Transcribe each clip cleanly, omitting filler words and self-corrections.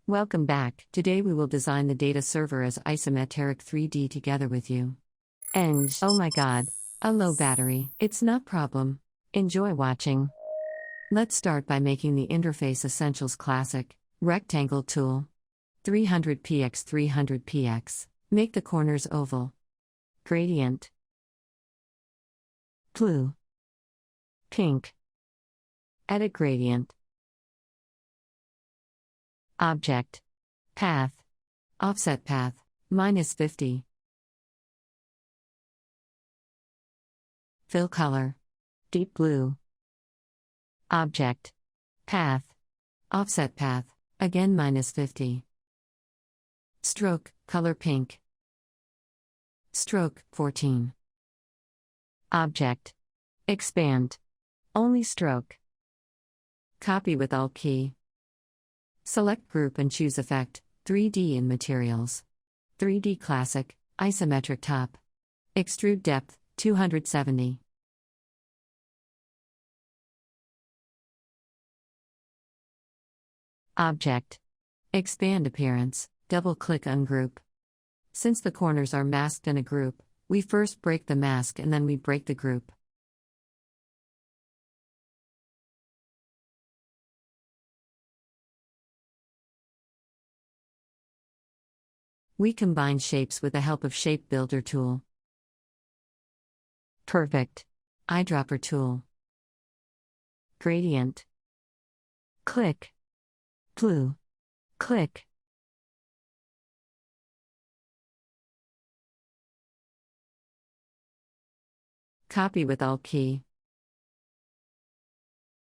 Welcome back. Today we will design the data server as isometric 3D together with you. And, oh my god, a low battery. It's not problem. Enjoy watching. Let's start by making the interface essentials classic. Rectangle tool. 300px 300px. Make the corners oval. Gradient. Blue. Pink. Edit gradient. Object. Path. Offset path. -50. Fill color. Deep blue. Object. Path. Offset path. Again -50. Stroke. Color pink. Stroke. 14. Object. Expand. Only stroke. Copy with Alt key. Select Group and choose Effect, 3D in Materials. 3D Classic, Isometric Top. Extrude Depth, 270. Object. Expand Appearance, double-click Ungroup. Since the corners are masked in a group, we first break the mask and then we break the group. We combine shapes with the help of Shape Builder tool. Perfect. Eyedropper tool. Gradient. Click. Blue. Click. Copy with Alt key.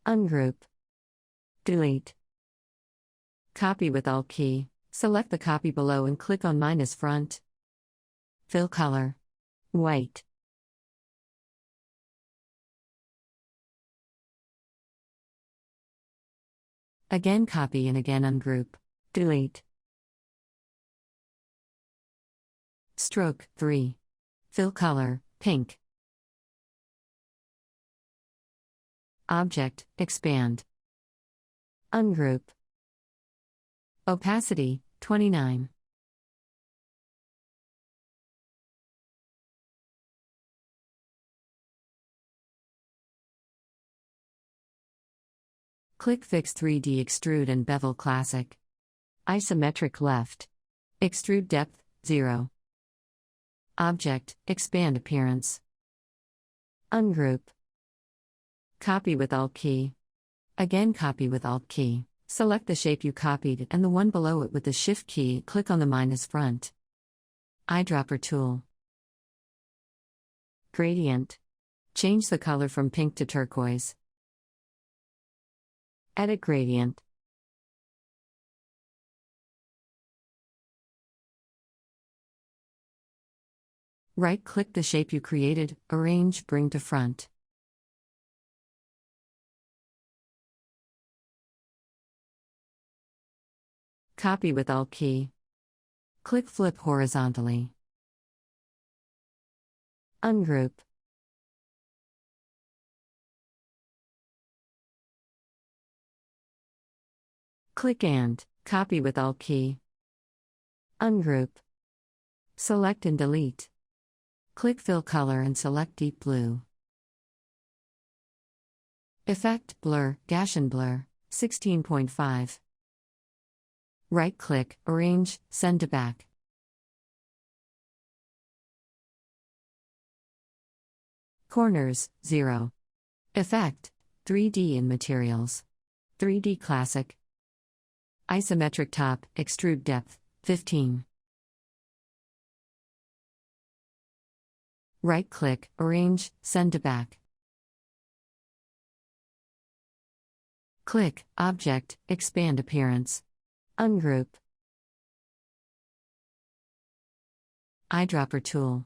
Ungroup. Delete. Copy with Alt key. Select the copy below and click on -front. Fill color. White. Again copy and again ungroup. Delete. Stroke 3. Fill color, pink. Object, expand. Ungroup. Opacity, 29. Click Fix 3D Extrude and Bevel Classic. Isometric left. Extrude depth, 0. Object, expand appearance. Ungroup. Copy with Alt key. Again copy with Alt key. Select the shape you copied and the one below it with the Shift key, click on the -front. Eyedropper tool. Gradient. Change the color from pink to turquoise. Edit gradient. Right-click the shape you created, arrange, bring to front. Copy with Alt key. Click Flip horizontally. Ungroup. Click and copy with Alt key. Ungroup. Select and delete. Click Fill Color and select Deep Blue. Effect, Blur, Gaussian Blur, 16.5. Right-click, arrange, send to back. Corners, 0. Effect, 3D in Materials. 3D Classic. Isometric Top, Extrude Depth, 15. Right-click, arrange, send to back. Click, Object, expand appearance. Ungroup. Eyedropper tool.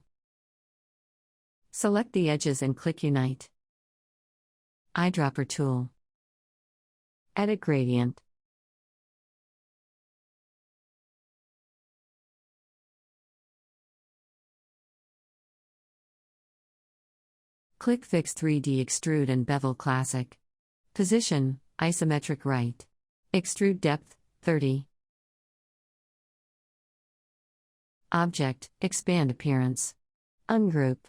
Select the edges and click Unite. Eyedropper tool. Edit gradient. Click Fix 3D Extrude and Bevel Classic. Position, isometric right. Extrude depth, 30. Object, expand appearance. Ungroup.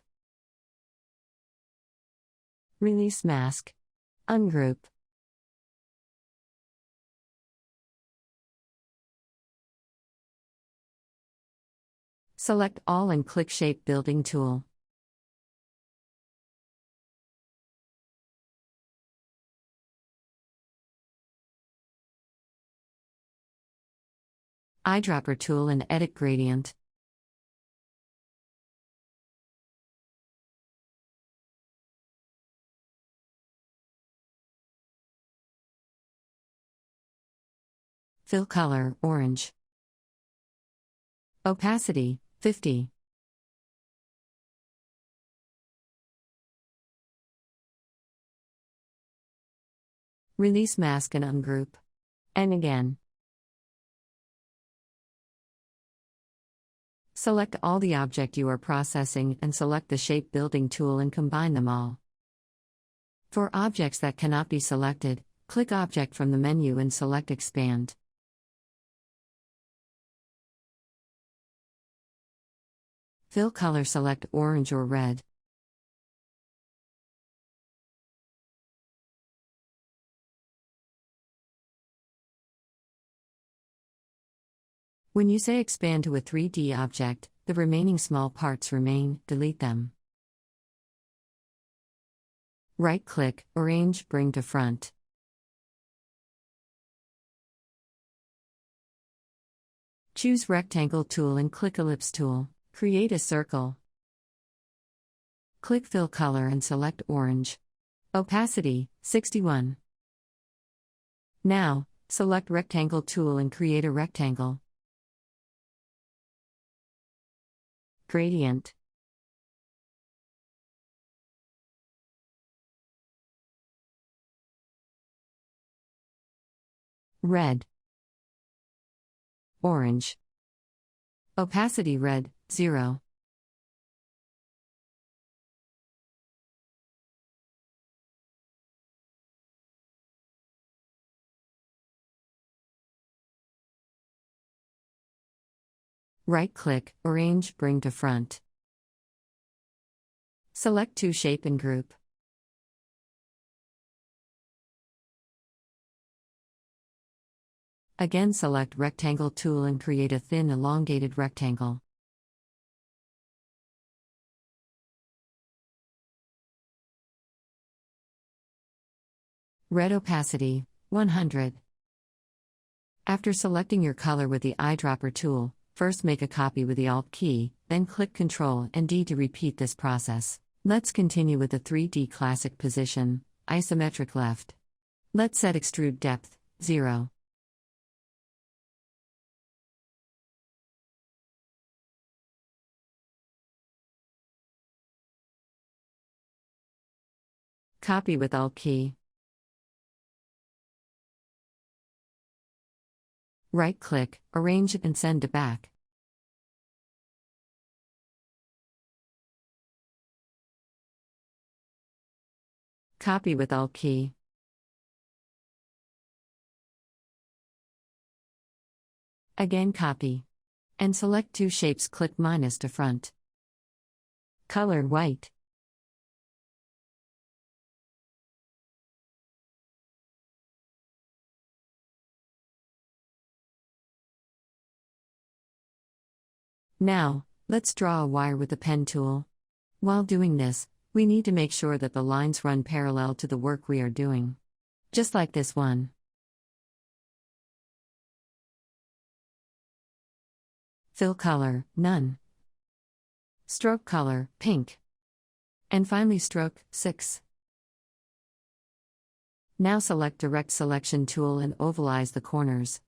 Release mask. Ungroup. Select all and click Shape Building tool. Eyedropper tool and edit gradient. Fill color, orange. Opacity, 50. Release mask and ungroup. And again. Select all the object you are processing and select the Shape Building tool and combine them all. For objects that cannot be selected, click Object from the menu and select Expand. Fill color, select orange or red. When you say expand to a 3D object, the remaining small parts remain, delete them. Right-click, arrange, bring to front. Choose Rectangle tool and click Ellipse tool. Create a circle. Click Fill color and select orange. Opacity, 61. Now, select Rectangle tool and create a rectangle. Gradient. Red. Orange. Opacity red, 0. Right-click, arrange, bring to front. Select two shape and group. Again select Rectangle tool and create a thin elongated rectangle. Red opacity, 100. After selecting your color with the eyedropper tool, first make a copy with the Alt key, then click Ctrl and D to repeat this process. Let's continue with the 3D classic position, isometric left. Let's set extrude depth, 0. Copy with Alt key. Right-click, arrange and send to back. Copy with Alt key. Again copy. And select two shapes, click minus to front. Color white. Now, let's draw a wire with the pen tool. While doing this, we need to make sure that the lines run parallel to the work we are doing. Just like this one. Fill color, none. Stroke color, pink. And finally stroke, 6. Now select Direct Selection tool and ovalize the corners.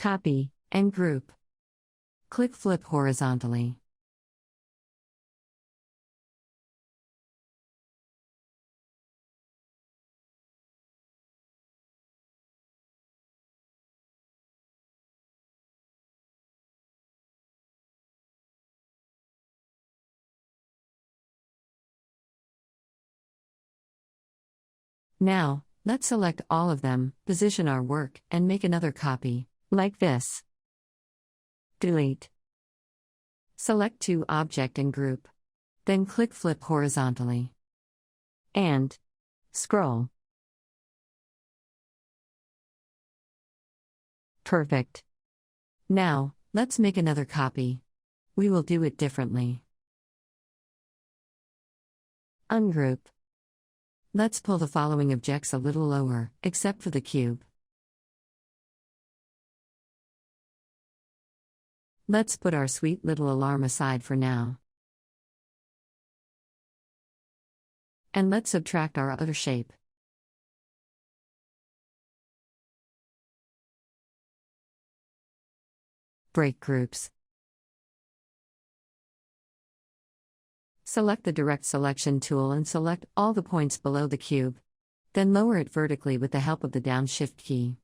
Copy, and group. Click Flip horizontally. Now, let's select all of them, position our work, and make another copy, like this. Delete. Select To Object and Group. Then click Flip horizontally. And scroll. Perfect. Now, let's make another copy. We will do it differently. Ungroup. Let's pull the following objects a little lower, except for the cube. Let's put our sweet little alarm aside for now. And let's subtract our other shape. Break groups. Select the Direct Selection tool and select all the points below the cube. Then lower it vertically with the help of the Downshift key.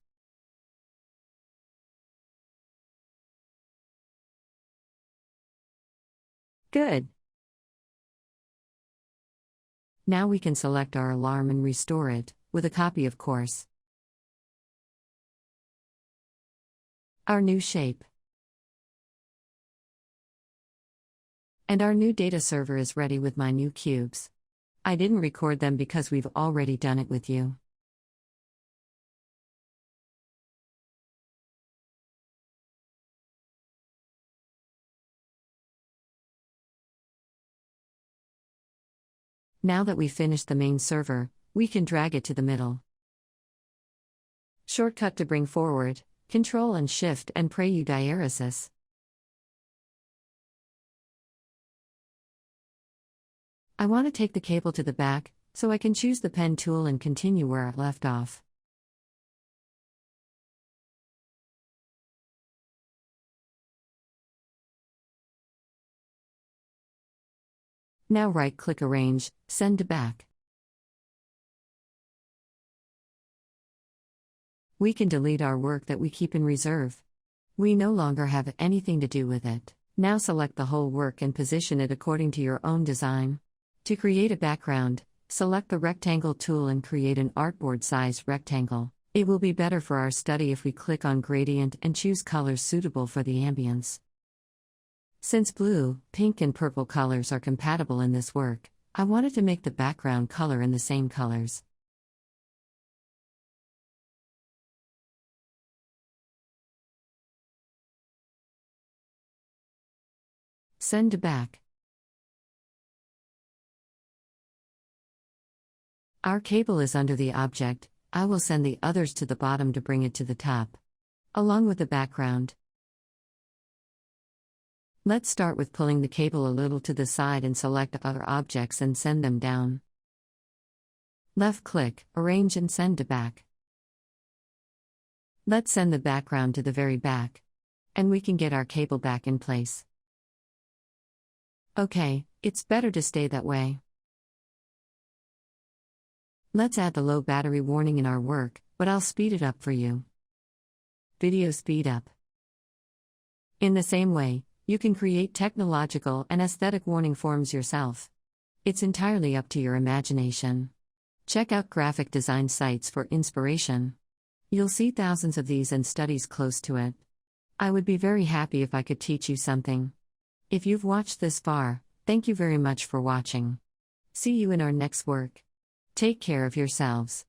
Good. Now we can select our alarm and restore it, with a copy of course. Our new shape. And our new data server is ready with my new cubes. I didn't record them because we've already done it with you. Now that we've finished the main server, we can drag it to the middle. Shortcut to bring forward, Ctrl and Shift and pray you diaresis. I want to take the cable to the back, so I can choose the pen tool and continue where I left off. Now right-click Arrange, Send to Back. We can delete our work that we keep in reserve. We no longer have anything to do with it. Now select the whole work and position it according to your own design. To create a background, select the Rectangle tool and create an artboard-sized rectangle. It will be better for our study if we click on Gradient and choose colors suitable for the ambience. Since blue, pink and purple colors are compatible in this work, I wanted to make the background color in the same colors. Send to back. Our cable is under the object. I will send the others to the bottom to bring it to the top, along with the background. Let's start with pulling the cable a little to the side and select other objects and send them down. Left-click, Arrange and Send to Back. Let's send the background to the very back. And we can get our cable back in place. Okay, it's better to stay that way. Let's add the low battery warning in our work, but I'll speed it up for you. Video speed up. In the same way, you can create technological and aesthetic warning forms yourself. It's entirely up to your imagination. Check out graphic design sites for inspiration. You'll see thousands of these and studies close to it. I would be very happy if I could teach you something. If you've watched this far, thank you very much for watching. See you in our next work. Take care of yourselves.